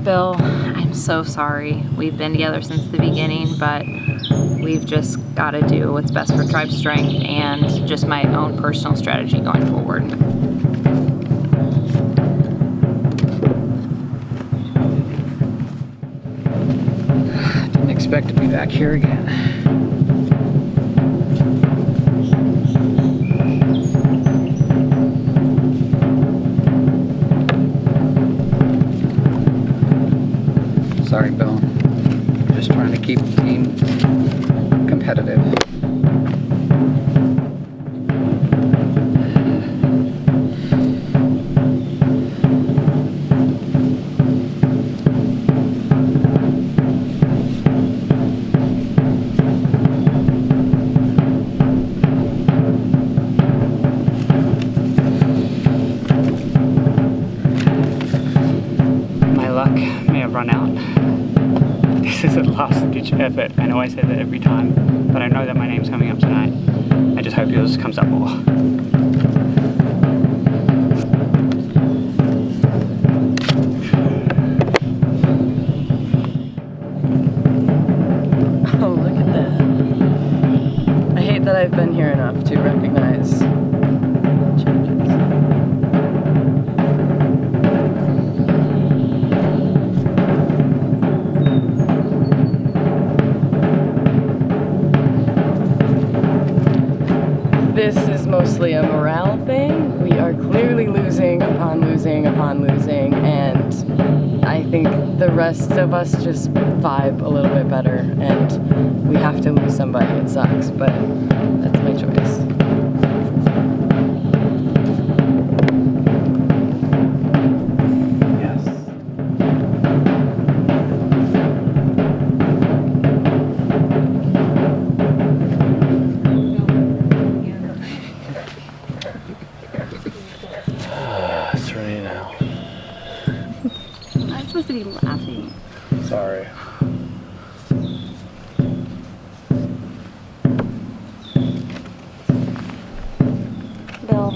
Bill, I'm so sorry. We've been together since the beginning, but we've just got to do what's best for tribe strength and just my own personal strategy going forward. Didn't expect to be back here again. Sorry, Bill. Just trying to keep the team competitive. My luck may have run out. This is a last-ditch effort. I know I say that every time, but I know that my name's coming up tonight. I just hope yours comes up more. Oh, look at that. I hate that I've been here enough to recognize changes. This is mostly a morale thing. We are clearly losing upon losing upon losing, and I think the rest of us just vibe a little bit better, and we have to lose somebody. It sucks, but that's my choice. It's raining now. I'm not supposed to be laughing. Sorry. Bill,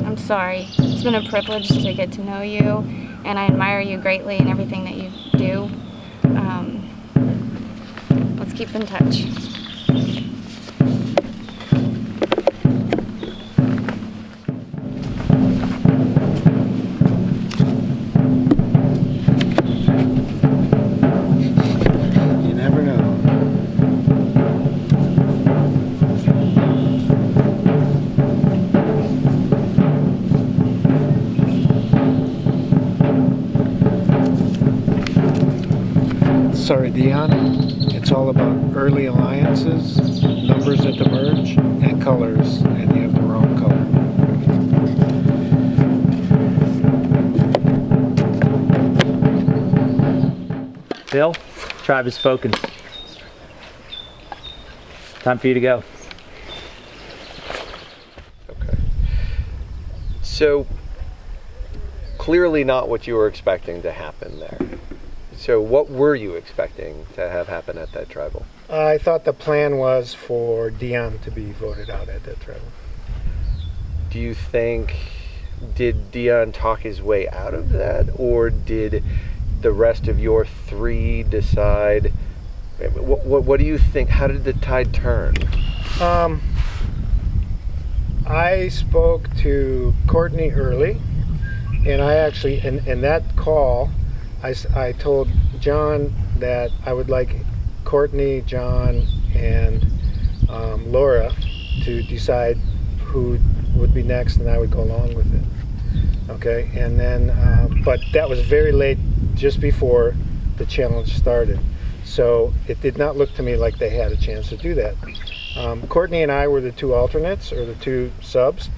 I'm sorry. It's been a privilege to get to know you, and I admire you greatly in everything that you do. Let's keep in touch. You never know. Sorry, Dion. It's all about early alliances, numbers at the merge, and colors, and you have the wrong color. Bill, tribe has spoken. Time for you to go. Okay. So, clearly not what you were expecting to happen there. So what were you expecting to have happen at that tribal? I thought the plan was for Dion to be voted out at that tribal. Do you think, did Dion talk his way out of that, or did the rest of your three decide? What do you think? How did the tide turn? I spoke to Courtney early, and I actually, in that call, I told John that I would like Courtney, John, and Laura to decide who would be next, and I would go along with it. Okay, and then, but that was very late, just before the challenge started. So it did not look to me like they had a chance to do that. Courtney and I were the two alternates, or the two subs.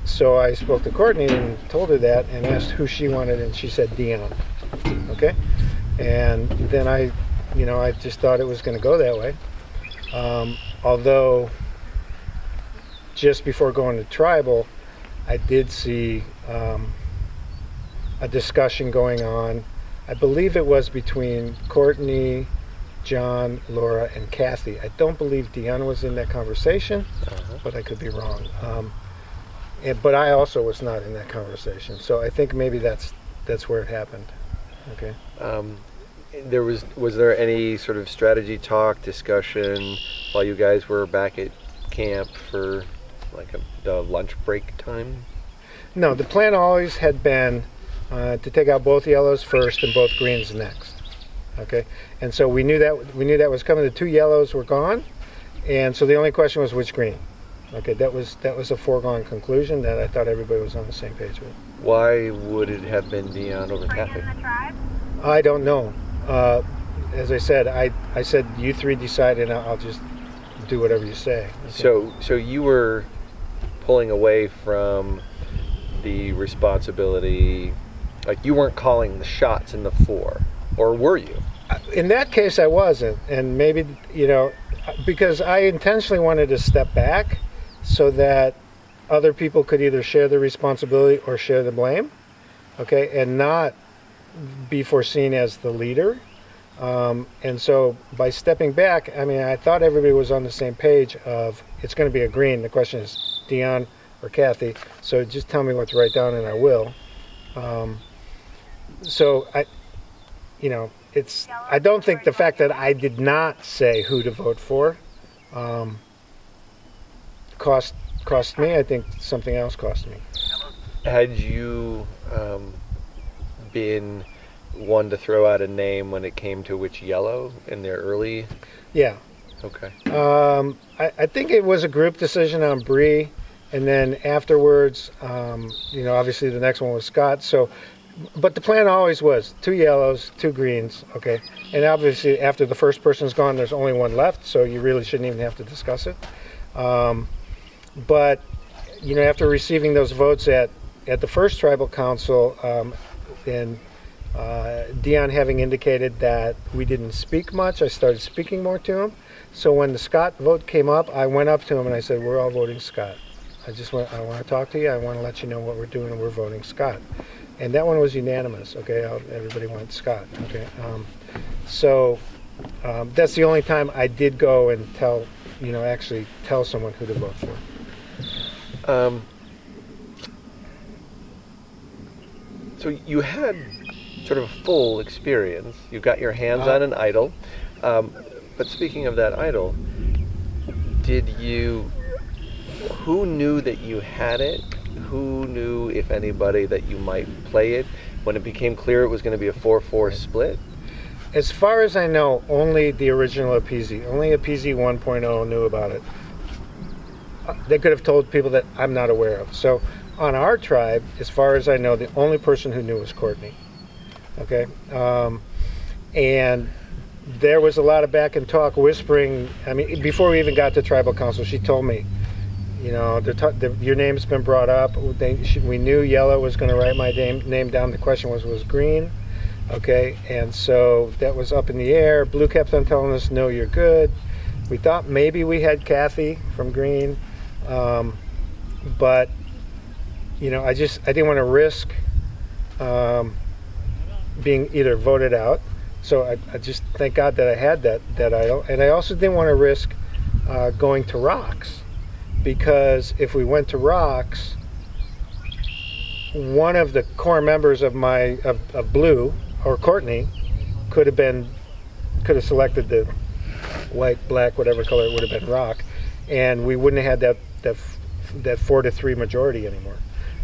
So I spoke to Courtney and told her that and asked who she wanted, and she said Dion. Okay? And then I just thought it was going to go that way. Although, just before going to tribal, I did see a discussion going on. I believe it was between Courtney, John, Laura, and Kathy. I don't believe Dion was in that conversation, but I could be wrong. But I also was not in that conversation, so I think maybe that's where it happened. Okay. Was there any sort of strategy talk, discussion while you guys were back at camp for like the lunch break time? No, the plan always had been to take out both yellows first and both greens next. Okay, and so we knew that was coming. The 2 yellows were gone, and so the only question was which green. Okay, that was a foregone conclusion that I thought everybody was on the same page with. Why would it have been Dion over Kathy? I don't know. As I said, I said you 3 decide, and I'll just do whatever you say. Okay. So you were pulling away from the responsibility, like you weren't calling the shots in the 4, or were you? In that case, I wasn't, and maybe because I intentionally wanted to step back so that other people could either share the responsibility or share the blame, okay, and not be foreseen as the leader. And so by stepping back, I mean, I thought everybody was on the same page of it's going to be a green. The question is Dion or Kathy. So just tell me what to write down and I will. So I don't think the fact that I did not say who to vote for cost me. I think something else cost me. Had you been one to throw out a name when it came to which yellow in their early? Yeah. Okay. I think it was a group decision on Bree, and then afterwards, obviously the next one was Scott. So, but the plan always was 2 yellows, 2 greens, okay? And obviously after the first person's gone, there's only 1 left, so you really shouldn't even have to discuss it. But, after receiving those votes at the first tribal council, and Dion having indicated that we didn't speak much, I started speaking more to him. So when the Scott vote came up, I went up to him and I said, we're all voting Scott. I want to talk to you. I want to let you know what we're doing, and we're voting Scott. And that one was unanimous, okay? Everybody went Scott, okay? So that's the only time I did go and actually tell someone who to vote for. So you had sort of a full experience. You got your hands on an idol. But speaking of that idol, who knew that you had it? Who knew, if anybody, that you might play it when it became clear it was going to be a 4-4 split? As far as I know, only the original Appeasy, only Appeasy 1.0 knew about it. They could have told people that I'm not aware of. So on our tribe, as far as I know, the only person who knew was Courtney. Okay? And there was a lot of back and talk, whispering. I mean, before we even got to tribal council, she told me, your name's been brought up. We knew Yellow was going to write my name down. The question was green. Okay, and so that was up in the air. Blue kept on telling us, no, you're good. We thought maybe we had Kathy from green. But, I didn't want to risk being either voted out. So I just thank God that I had that idol. And I also didn't want to risk going to Rocks. Because if we went to Rocks, one of the core members of Blue, or Courtney, could have selected the white, black, whatever color it would have been Rock, and we wouldn't have had that 4-3 majority anymore.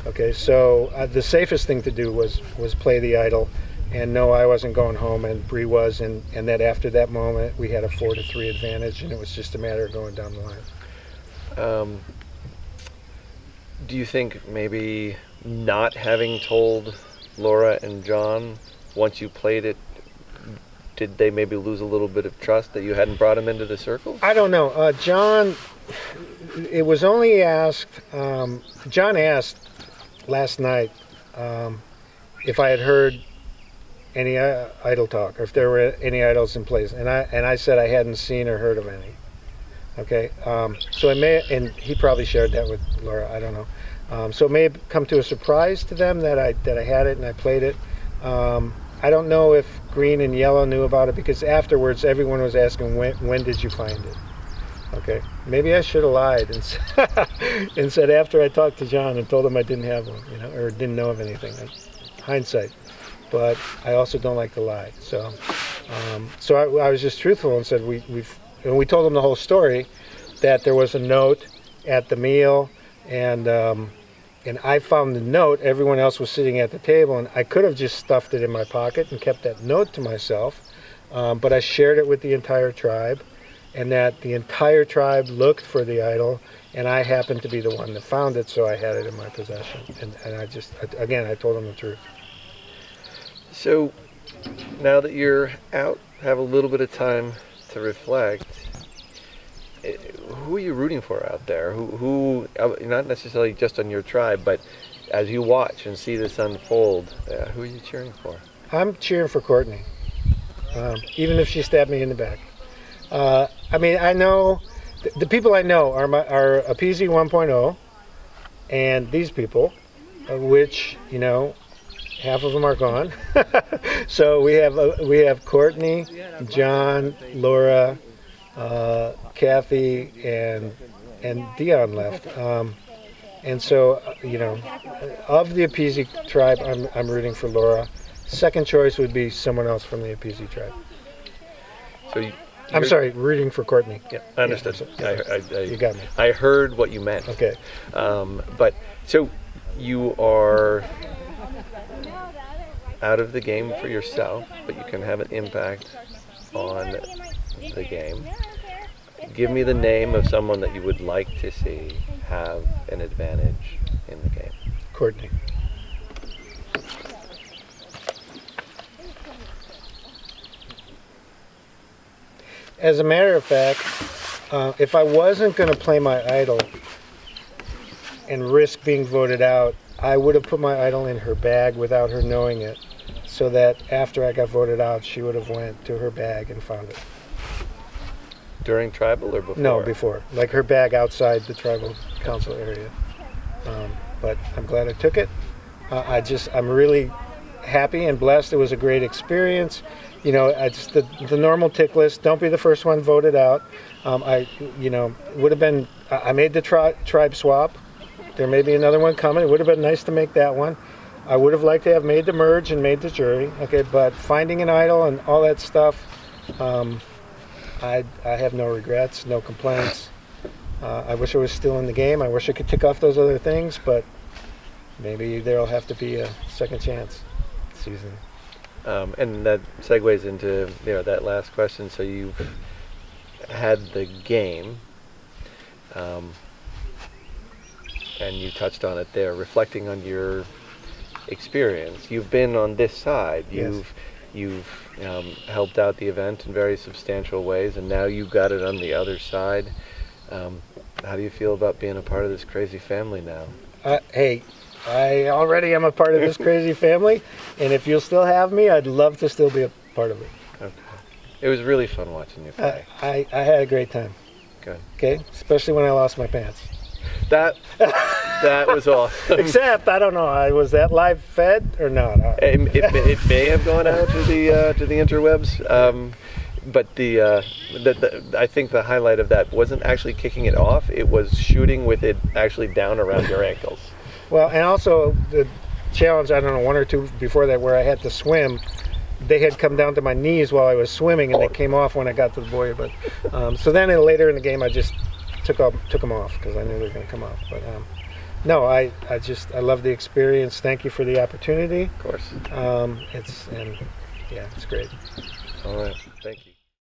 Okay, so the safest thing to do was play the idol, and no, I wasn't going home, and Bree was, and that after that moment we had a 4-3 advantage, and it was just a matter of going down the line. Do you think maybe not having told Laura and John once you played it, did they maybe lose a little bit of trust that you hadn't brought them into the circle? I don't know. John, it was only asked, John asked last night if I had heard any idol talk, or if there were any idols in place, and I said I hadn't seen or heard of any. Okay, so it may, and he probably shared that with Laura. I don't know. So it may have come to a surprise to them that I had it and I played it. I don't know if green and yellow knew about it, because afterwards everyone was asking when did you find it. Okay, maybe I should have lied and said after I talked to John and told him I didn't have one, or didn't know of anything. Hindsight. but I also don't like to lie. So, I was just truthful and said we told them the whole story, that there was a note at the meal, and I found the note. Everyone else was sitting at the table, and I could have just stuffed it in my pocket and kept that note to myself, but I shared it with the entire tribe, and that the entire tribe looked for the idol, and I happened to be the one that found it, so I had it in my possession. And I told them the truth. So now that you're out, have a little bit of time to reflect. Who are you rooting for out there? Who not necessarily just on your tribe, but as you watch and see this unfold, who are you cheering for? I'm cheering for Courtney, even if she stabbed me in the back. I know the people I know are Appeasy 1.0 and these people, which half of them are gone. So we have Courtney, John, Laura, Kathy, and Dion left. And so of the Appeasy tribe, I'm rooting for Laura. Second choice would be someone else from the Appeasy tribe. So I'm sorry, rooting for Courtney. Yeah, I understood. Yeah, you got me. I heard what you meant. Okay. But so you are out of the game for yourself, but you can have an impact on the game. Give me the name of someone that you would like to see have an advantage in the game. Courtney. As a matter of fact, if I wasn't going to play my idol and risk being voted out, I would have put my idol in her bag without her knowing it, so that after I got voted out, she would have went to her bag and found it. During tribal or before? No, before. Like her bag outside the tribal council area. But I'm glad I took it. I'm really happy and blessed. It was a great experience. The normal tick list. Don't be the first one voted out. Would have been. I made the tribe swap. There may be another one coming. It would have been nice to make that one. I would have liked to have made the merge and made the jury. Okay, but finding an idol and all that stuff, I have no regrets, no complaints. I wish I was still in the game. I wish I could tick off those other things, but maybe there'll have to be a second chance season. And that segues into that last question. So you've had the game, and you touched on it there, reflecting on your experience. You've been on this side. Yes. You've helped out the event in very substantial ways, and now you've got it on the other side. How do you feel about being a part of this crazy family now? Hey, I already am a part of this crazy family, and if you'll still have me, I'd love to still be a part of it. Okay. It was really fun watching you play. I had a great time. Good. Okay, especially when I lost my pants. That was awesome. Except I don't know, was that live fed or not? It may have gone out to the interwebs, but I think the highlight of that wasn't actually kicking it off. It was shooting with it actually down around your ankles. Well, and also the challenge, I don't know, one or two before that, where I had to swim, they had come down to my knees while I was swimming, and they came off when I got to the buoy. But so then later in the game, I just took them off because I knew they were going to come off. But no, I love the experience. Thank you for the opportunity. Of course. It's great. All right. Thank you.